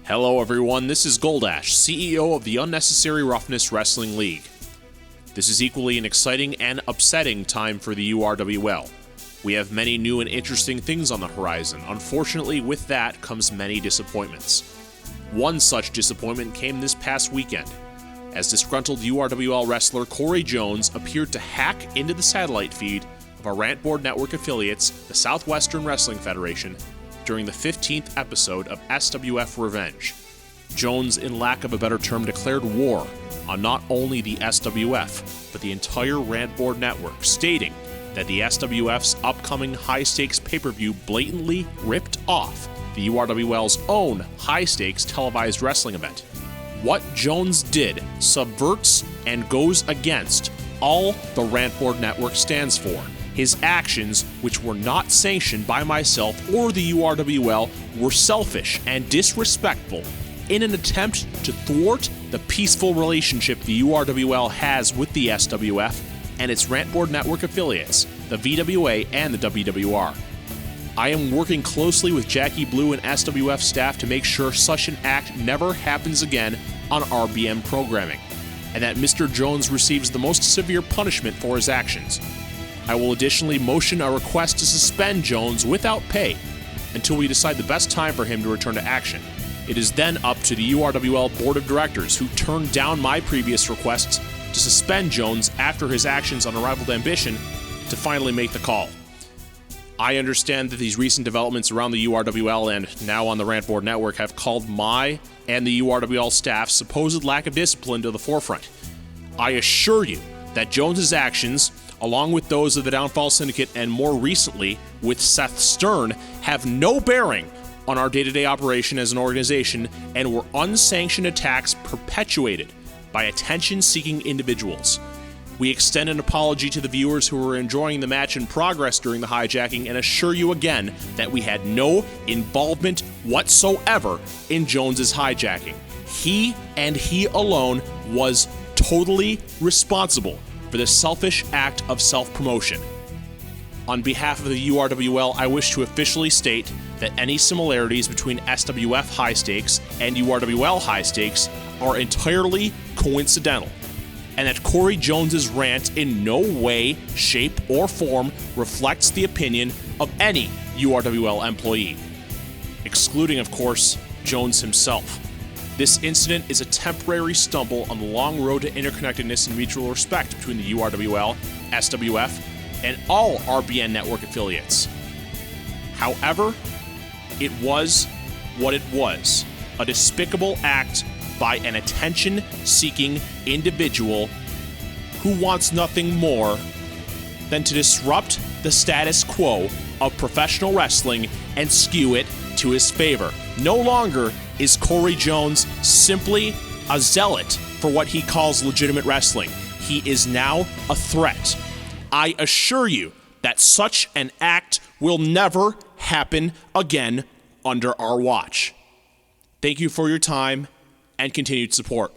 Hello everyone, this is Goldash, CEO of the Unnecessary Roughness Wrestling League. This is equally an exciting and upsetting time for the URWL. We have many new and interesting things on the horizon. Unfortunately, with that comes many disappointments. One such disappointment came this past weekend, as disgruntled URWL wrestler Cory Jones appeared to hack into the satellite feed of our Rantboard Network affiliates, the Southwestern Wrestling Federation, during the 15th episode of SWF ReVenge. Jones, in lack of a better term, declared war on not only the SWF, but the entire Rantboard Network, stating that the SWF's upcoming high-stakes pay-per-view blatantly ripped off the URWL's own high-stakes televised wrestling event. What Jones did subverts and goes against all the Rantboard Network stands for. His actions, which were not sanctioned by myself or the URWL, were selfish and disrespectful in an attempt to thwart the peaceful relationship the URWL has with the SWF and its Rantboard Network affiliates, the VWA and the WWR. I am working closely with Jackie Blue and SWF staff to make sure such an act never happens again on RBN programming, and that Mr. Jones receives the most severe punishment for his actions. I will additionally motion a request to suspend Jones without pay until we decide the best time for him to return to action. It is then up to the URWL Board of Directors, who turned down my previous requests to suspend Jones after his actions on Unrivaled Ambition, to finally make the call. I understand that these recent developments around the URWL and now on the Rantboard Network have called my and the URWL staff's supposed lack of discipline to the forefront. I assure you that Jones's actions, along with those of the Downfall Syndicate and more recently with Seth Stern, have no bearing on our day-to-day operation as an organization and were unsanctioned attacks perpetuated by attention-seeking individuals. We extend an apology to the viewers who were enjoying the match in progress during the hijacking and assure you again that we had no involvement whatsoever in Jones's hijacking. He and he alone was totally responsible for this selfish act of self-promotion. On behalf of the URWL, I wish to officially state that any similarities between SWF high stakes and URWL high stakes are entirely coincidental, and that Cory Jones's rant in no way, shape, or form reflects the opinion of any URWL employee, excluding, of course, Jones himself. This incident is a temporary stumble on the long road to interconnectedness and mutual respect between the URWL, SWF, and all RBN network affiliates. However, it was what it was, a despicable act by an attention-seeking individual who wants nothing more than to disrupt the status quo of professional wrestling and skew it to his favor. No longer is Cory Jones simply a zealot for what he calls legitimate wrestling. He is now a threat. I assure you that such an act will never happen again under our watch. Thank you for your time and continued support.